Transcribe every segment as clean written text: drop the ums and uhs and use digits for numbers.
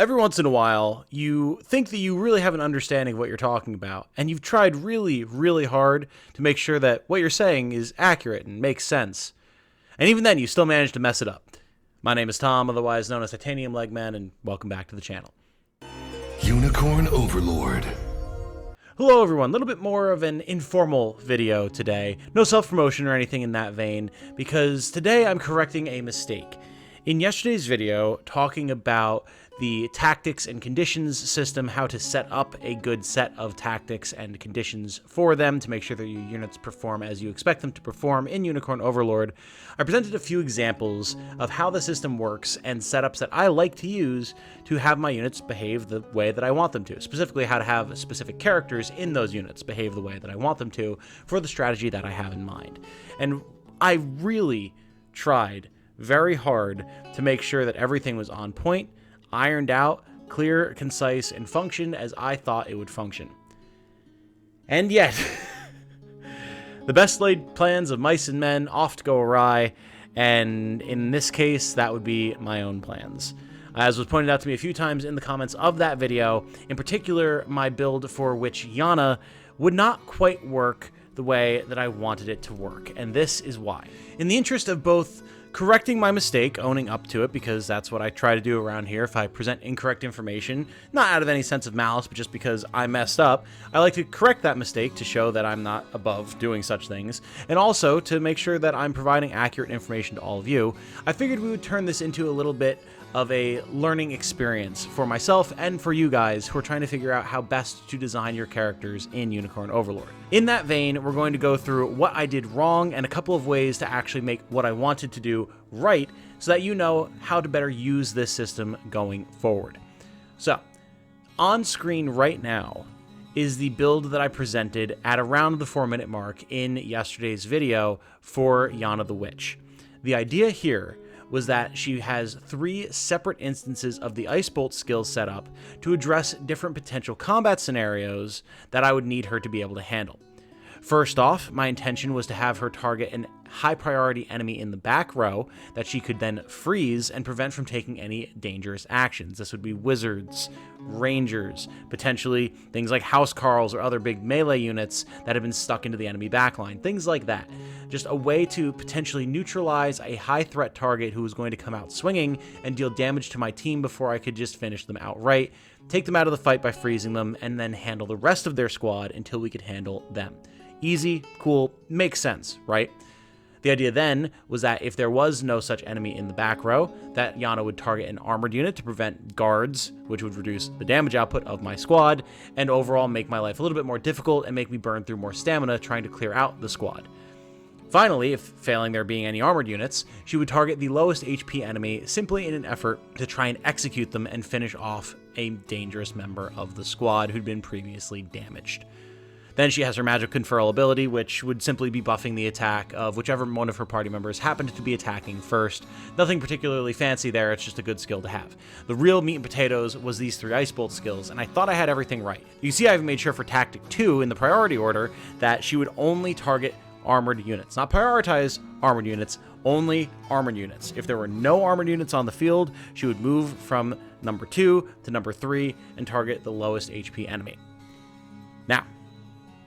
Every once in a while, you think that you really have an understanding of what you're talking about, and you've tried really, really hard to make sure that what you're saying is accurate and makes sense. And even then, you still manage to mess it up. My name is Tom, otherwise known as Titanium Legman, and welcome back to the channel. Unicorn Overlord. Hello everyone, a little bit more of an informal video today. No self-promotion or anything in that vein, because today I'm correcting a mistake. In yesterday's video, talking about the tactics and conditions system, how to set up a good set of tactics and conditions for them to make sure that your units perform as you expect them to perform in Unicorn Overlord, I presented a few examples of how the system works and setups that I like to use to have my units behave the way that I want them to. Specifically, how to have specific characters in those units behave the way that I want them to for the strategy that I have in mind. And I really tried very hard to make sure that everything was on point, ironed out, clear, concise, and functioned as I thought it would function. And yet, the best laid plans of mice and men oft go awry, and in this case, that would be my own plans. As was pointed out to me a few times in the comments of that video, in particular, my build for which Yana would not quite work the way that I wanted it to work, and this is why. In the interest of both correcting my mistake, owning up to it, because that's what I try to do around here if I present incorrect information, not out of any sense of malice, but just because I messed up, I like to correct that mistake to show that I'm not above doing such things, and also to make sure that I'm providing accurate information to all of you. I figured we would turn this into a little bit of a learning experience for myself and for you guys who are trying to figure out how best to design your characters in Unicorn Overlord. In that vein, we're going to go through what I did wrong and a couple of ways to actually make what I wanted to do right so that you know how to better use this system going forward. So, on screen right now is the build that I presented at around the 4-minute mark in yesterday's video for Yana the Witch. The idea here was that she has 3 separate instances of the Ice Bolt skill set up to address different potential combat scenarios that I would need her to be able to handle. First off, my intention was to have her target an high priority enemy in the back row that she could then freeze and prevent from taking any dangerous actions. This would be wizards, rangers, potentially things like housecarls or other big melee units that have been stuck into the enemy backline, things like that. Just a way to potentially neutralize a high threat target who was going to come out swinging and deal damage to my team before I could just finish them outright, take them out of the fight by freezing them, and then handle the rest of their squad until we could handle them. Easy, cool, makes sense, right? The idea then was that if there was no such enemy in the back row, that Yana would target an armored unit to prevent guards, which would reduce the damage output of my squad, and overall make my life a little bit more difficult and make me burn through more stamina trying to clear out the squad. Finally, if failing there being any armored units, she would target the lowest HP enemy simply in an effort to try and execute them and finish off a dangerous member of the squad who'd been previously damaged. Then she has her magic conferral ability, which would simply be buffing the attack of whichever one of her party members happened to be attacking first. Nothing particularly fancy there, it's just a good skill to have. The real meat and potatoes was these 3 Ice Bolt skills, and I thought I had everything right. You see, I've made sure for Tactic 2 in the priority order that she would only target armored units. Not prioritize armored units, only armored units. If there were no armored units on the field, she would move from number 2 to number 3 and target the lowest HP enemy. Now,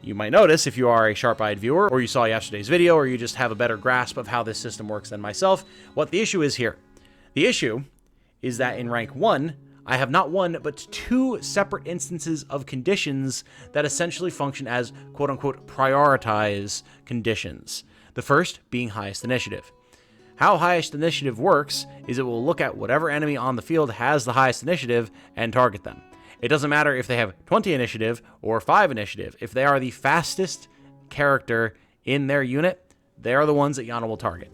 you might notice if you are a sharp-eyed viewer, or you saw yesterday's video, or you just have a better grasp of how this system works than myself, what the issue is here. The issue is that in rank 1, I have not 1, but 2 separate instances of conditions that essentially function as quote-unquote prioritize conditions. The first being highest initiative. How highest initiative works is it will look at whatever enemy on the field has the highest initiative and target them. It doesn't matter if they have 20 initiative or 5 initiative. If they are the fastest character in their unit, they are the ones that Yana will target.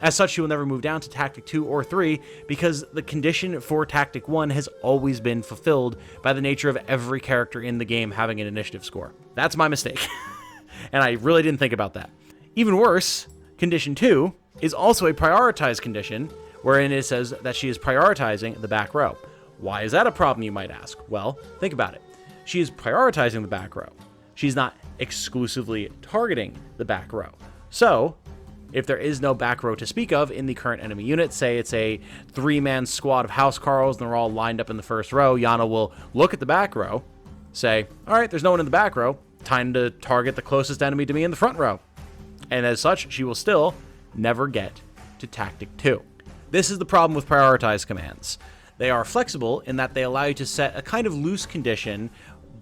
As such, she will never move down to Tactic 2 or 3 because the condition for Tactic 1 has always been fulfilled by the nature of every character in the game having an initiative score. That's my mistake. And I really didn't think about that. Even worse, Condition 2 is also a prioritized condition wherein it says that she is prioritizing the back row. Why is that a problem, you might ask? Well, think about it. She is prioritizing the back row. She's not exclusively targeting the back row. So, If there is no back row to speak of in the current enemy unit, say it's a 3-man squad of Housecarls and they're all lined up in the first row, Yana will look at the back row, say, all right, there's no one in the back row, time to target the closest enemy to me in the front row. And as such, she will still never get to Tactic 2. This is the problem with prioritized commands. They are flexible in that they allow you to set a kind of loose condition,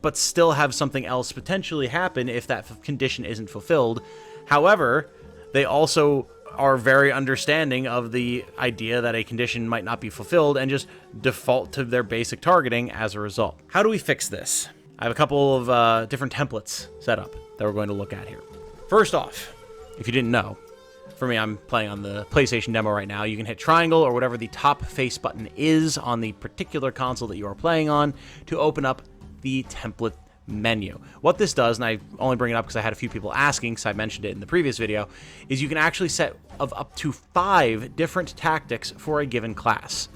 but still have something else potentially happen if that condition isn't fulfilled. However, they also are very understanding of the idea that a condition might not be fulfilled and just default to their basic targeting as a result. How do we fix this? I have a couple of different templates set up that we're going to look at here. First off, if you didn't know, for me, I'm playing on the PlayStation demo right now. You can hit triangle or whatever the top face button is on the particular console that you are playing on to open up the template menu. What this does, and I only bring it up because I had a few people asking because I mentioned it in the previous video, is you can actually set of up to 5 different tactics for a given class.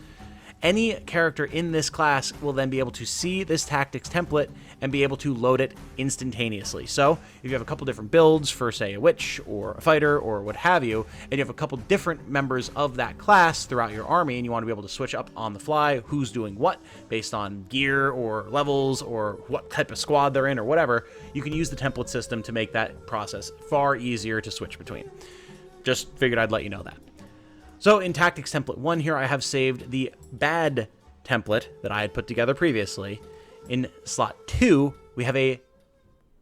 Any character in this class will then be able to see this tactics template and be able to load it instantaneously. So if you have a couple different builds for, say, a witch or a fighter or what have you, and you have a couple different members of that class throughout your army, and you want to be able to switch up on the fly who's doing what based on gear or levels or what type of squad they're in or whatever, you can use the template system to make that process far easier to switch between. Just figured I'd let you know that. So in Tactics Template 1 here, I have saved the bad template that I had put together previously. In slot 2, we have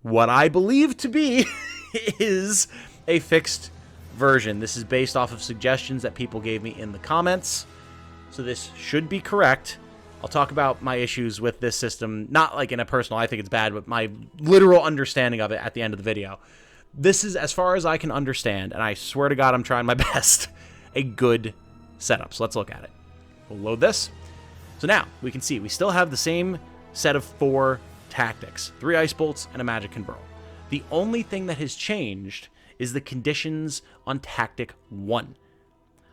what I believe to be is a fixed version. This is based off of suggestions that people gave me in the comments. So this should be correct. I'll talk about my issues with this system, not like in a personal, I think it's bad, but my literal understanding of it at the end of the video. This is, as far as I can understand, and I swear to God I'm trying my best, a good setup. So let's look at it. We'll load this. So now we can see we still have the same set of 4 tactics, 3 ice bolts and a magic converl. The only thing that has changed is the conditions on tactic 1.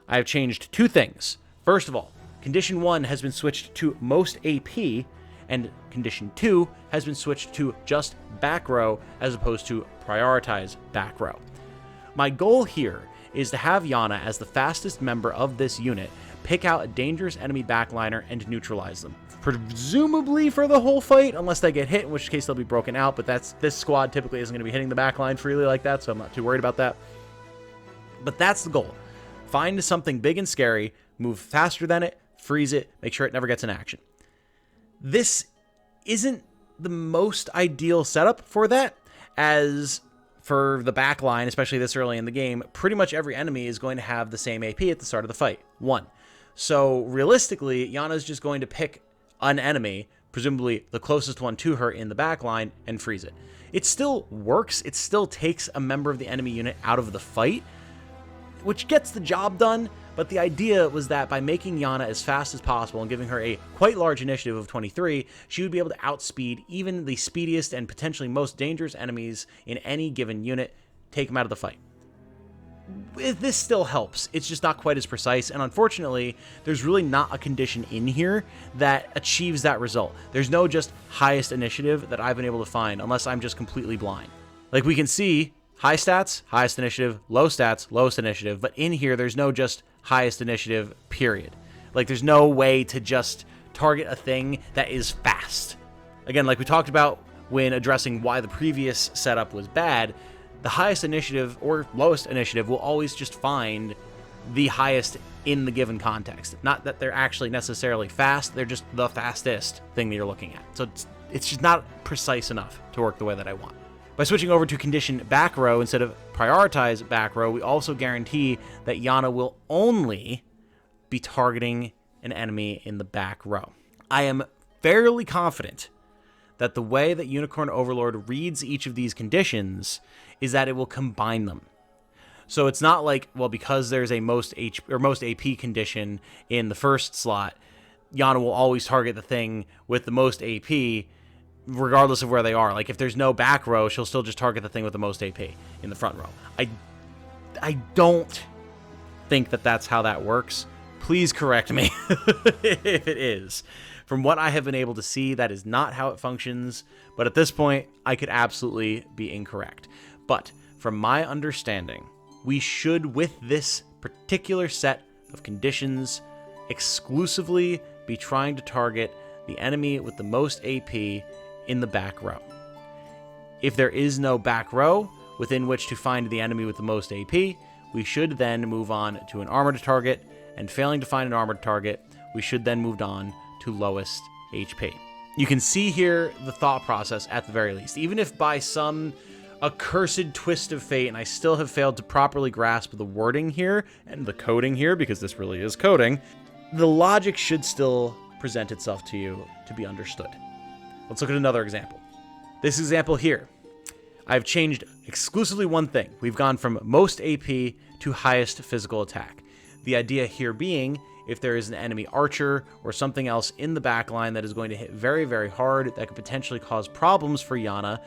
I have changed 2 things. First of all, condition 1 has been switched to most AP, and condition 2 has been switched to just back row as opposed to prioritize back row. My goal here is to have Yana, as the fastest member of this unit, pick out a dangerous enemy backliner and neutralize them. Presumably for the whole fight, unless they get hit, in which case they'll be broken out, but this squad typically isn't going to be hitting the backline freely like that, so I'm not too worried about that. But that's the goal. Find something big and scary, move faster than it, freeze it, make sure it never gets in action. This isn't the most ideal setup for that, as for the back line, especially this early in the game, pretty much every enemy is going to have the same AP at the start of the fight, 1. So realistically, Yana's just going to pick an enemy, presumably the closest one to her in the back line, and freeze it. It still works. It still takes a member of the enemy unit out of the fight, which gets the job done, but the idea was that by making Yana as fast as possible and giving her a quite large initiative of 23, she would be able to outspeed even the speediest and potentially most dangerous enemies in any given unit, take them out of the fight. This still helps. It's just not quite as precise, and unfortunately, there's really not a condition in here that achieves that result. There's no just highest initiative that I've been able to find, unless I'm just completely blind. Like we can see, high stats, highest initiative, low stats, lowest initiative, but in here, there's no just highest initiative, period. Like, there's no way to just target a thing that is fast. Again, like we talked about when addressing why the previous setup was bad, the highest initiative or lowest initiative will always just find the highest in the given context. Not that they're actually necessarily fast, they're just the fastest thing that you're looking at. So it's just not precise enough to work the way that I want. By switching over to condition back row instead of prioritize back row, we also guarantee that Yana will only be targeting an enemy in the back row. I am fairly confident that the way that Unicorn Overlord reads each of these conditions is that it will combine them. So it's not like, well, because there's a most AP condition in the first slot, Yana will always target the thing with the most AP, regardless of where they are. Like, if there's no back row, she'll still just target the thing with the most AP in the front row. I don't think that that's how that works. Please correct me if it is. From what I have been able to see, that is not how it functions, but at this point, I could absolutely be incorrect. But from my understanding, we should, with this particular set of conditions, exclusively be trying to target the enemy with the most AP in the back row. If there is no back row within which to find the enemy with the most AP, we should then move on to an armored target, and failing to find an armored target, we should then move on to lowest HP. You can see here the thought process at the very least. Even if by some accursed twist of fate, and I still have failed to properly grasp the wording here and the coding here, because this really is coding, the logic should still present itself to you to be understood. Let's look at another example. This example here, I've changed exclusively one thing. We've gone from most AP to highest physical attack. The idea here being, if there is an enemy archer or something else in the back line that is going to hit very, very hard, that could potentially cause problems for Yana,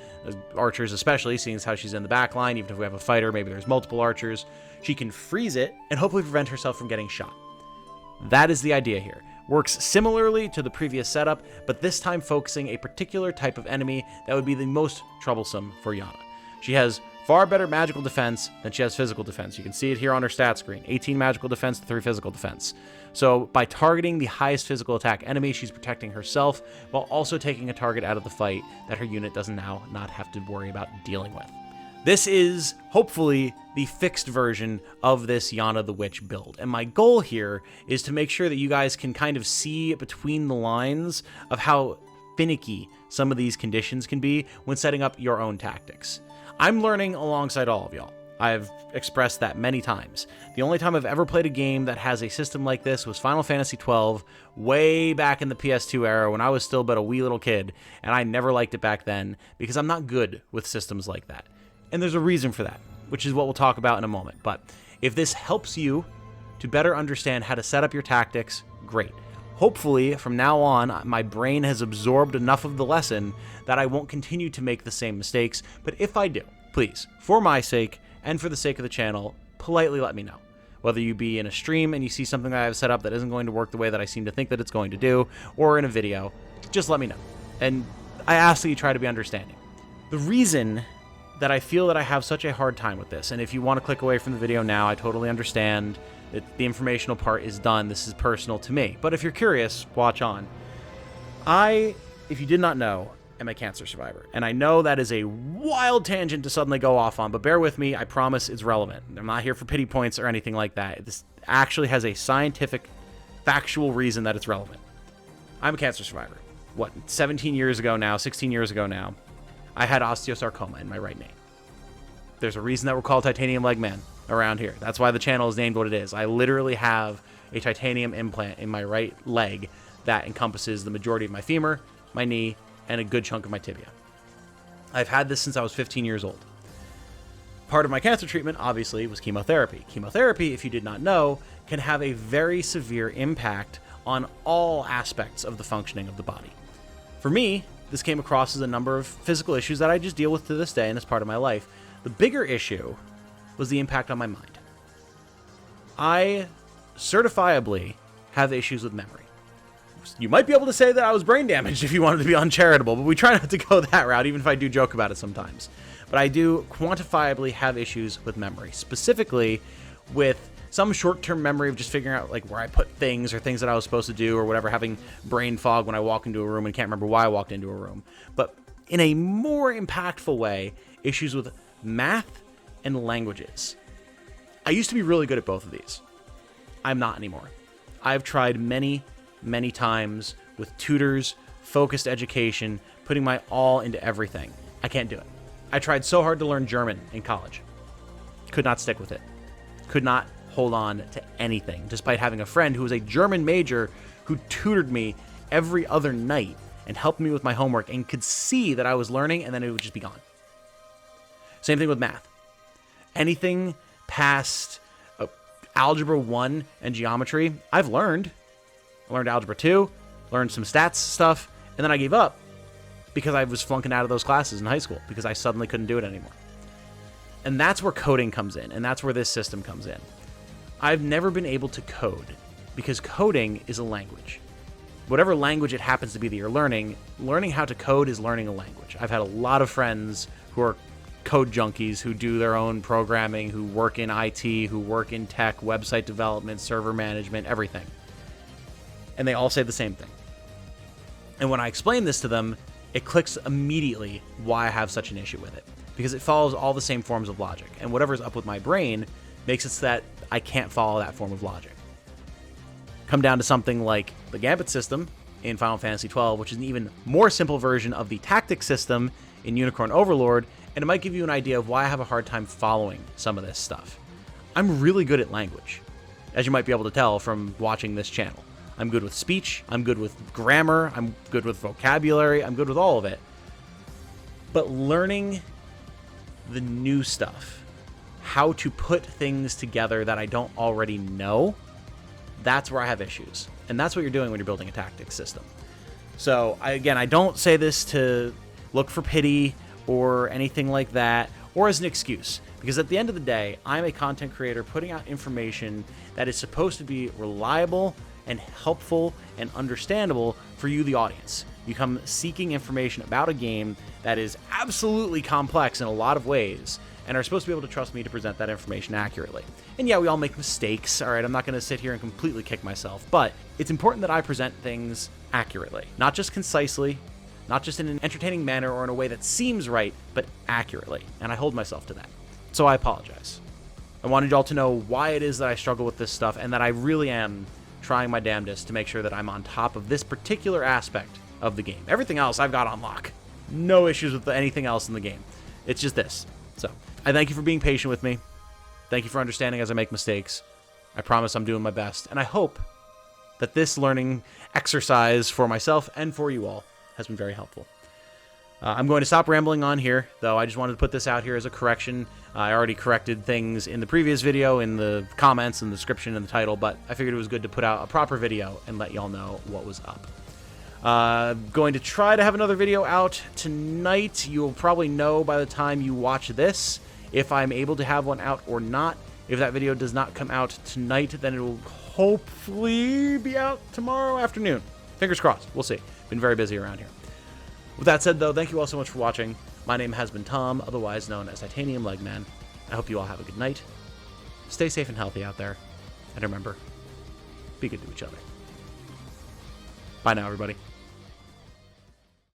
archers especially, seeing as how she's in the back line, even if we have a fighter, maybe there's multiple archers, she can freeze it and hopefully prevent herself from getting shot. That is the idea here. Works similarly to the previous setup, but this time focusing a particular type of enemy that would be the most troublesome for Yana. She has far better magical defense than she has physical defense. You can see it here on her stat screen. 18 magical defense to 3 physical defense. So by targeting the highest physical attack enemy, she's protecting herself while also taking a target out of the fight that her unit doesn't now not have to worry about dealing with. This is, hopefully, the fixed version of this Yana the Witch build. And my goal here is to make sure that you guys can kind of see between the lines of how finicky some of these conditions can be when setting up your own tactics. I'm learning alongside all of y'all. I've expressed that many times. The only time I've ever played a game that has a system like this was Final Fantasy XII, way back in the PS2 era when I was still but a wee little kid, and I never liked it back then because I'm not good with systems like that. And there's a reason for that, which is what we'll talk about in a moment. But if this helps you to better understand how to set up your tactics, great. Hopefully, from now on, my brain has absorbed enough of the lesson that I won't continue to make the same mistakes. But if I do, please, for my sake and for the sake of the channel, politely let me know. Whether you be in a stream and you see something that I have set up that isn't going to work the way that I seem to think that it's going to do, or in a video, just let me know. And I ask that you try to be understanding. The reason that I feel that I have such a hard time with this, and if you want to click away from the video now, I totally understand that the informational part is done. This is personal to me. But if you're curious, watch on. If you did not know, am a cancer survivor. And I know that is a wild tangent to suddenly go off on, but bear with me. I promise it's relevant. I'm not here for pity points or anything like that. This actually has a scientific, factual reason that it's relevant. I'm a cancer survivor. 16 years ago now, I had osteosarcoma in my right knee. There's a reason that we're called Titanium Leg Man around here. That's why the channel is named what it is. I literally have a titanium implant in my right leg that encompasses the majority of my femur, my knee, and a good chunk of my tibia. I've had this since I was 15 years old. Part of my cancer treatment, obviously, was chemotherapy. Chemotherapy, if you did not know, can have a very severe impact on all aspects of the functioning of the body. For me, this came across as a number of physical issues that I just deal with to this day, and it's part of my life. The bigger issue was the impact on my mind. I certifiably have issues with memory. You might be able to say that I was brain damaged if you wanted to be uncharitable, but we try not to go that route, even if I do joke about it sometimes. But I do quantifiably have issues with memory, specifically with some short-term memory of just figuring out like where I put things or things that I was supposed to do or whatever, having brain fog when I walk into a room and can't remember why I walked into a room. But in a more impactful way, issues with math and languages. I used to be really good at both of these. I'm not anymore. I've tried many times with tutors, focused education, putting my all into everything. I can't do it. I tried so hard to learn German in college. Could not stick with it. Could not hold on to anything, despite having a friend who was a German major who tutored me every other night and helped me with my homework and could see that I was learning, and then it would just be gone. Same thing with math. Anything past Algebra 1 and geometry, I've learned. I learned Algebra 2, learned some stats stuff, and then I gave up because I was flunking out of those classes in high school because I suddenly couldn't do it anymore. And that's where coding comes in, and that's where this system comes in. I've never been able to code because coding is a language. Whatever language it happens to be that you're learning how to code is learning a language. I've had a lot of friends who are code junkies who do their own programming, who work in IT, who work in tech, website development, server management, everything. And they all say the same thing. And when I explain this to them, it clicks immediately why I have such an issue with it. Because it follows all the same forms of logic. And whatever's up with my brain makes it so that I can't follow that form of logic. Come down to something like the Gambit system in Final Fantasy XII, which is an even more simple version of the tactic system in Unicorn Overlord, and it might give you an idea of why I have a hard time following some of this stuff. I'm really good at language, as you might be able to tell from watching this channel. I'm good with speech, I'm good with grammar, I'm good with vocabulary, I'm good with all of it. But learning the new stuff, how to put things together that I don't already know, that's where I have issues. And that's what you're doing when you're building a tactics system. So, I don't say this to look for pity or anything like that, or as an excuse. Because at the end of the day, I'm a content creator putting out information that is supposed to be reliable and helpful and understandable for you, the audience. You come seeking information about a game that is absolutely complex in a lot of ways, and are supposed to be able to trust me to present that information accurately. And yeah, we all make mistakes, all right? I'm not going to sit here and completely kick myself, but it's important that I present things accurately. Not just concisely, not just in an entertaining manner or in a way that seems right, but accurately. And I hold myself to that. So I apologize. I wanted y'all to know why it is that I struggle with this stuff, and that I really am trying my damnedest to make sure that I'm on top of this particular aspect of the game. Everything else I've got on lock. No issues with anything else in the game. It's just this. So, I thank you for being patient with me. Thank you for understanding as I make mistakes. I promise I'm doing my best, and I hope that this learning exercise for myself and for you all has been very helpful. I'm going to stop rambling on here, though. I just wanted to put this out here as a correction. I already corrected things in the previous video, in the comments, and the description, and the title, but I figured it was good to put out a proper video and let y'all know what was up. Going to try to have another video out tonight. You'll probably know by the time you watch this if I'm able to have one out or not. If that video does not come out tonight, then it will hopefully be out tomorrow afternoon. Fingers crossed. We'll see. Been very busy around here. With that said, though, thank you all so much for watching. My name has been Tom, otherwise known as Titanium Legman. I hope you all have a good night. Stay safe and healthy out there. And remember, be good to each other. Bye now, everybody.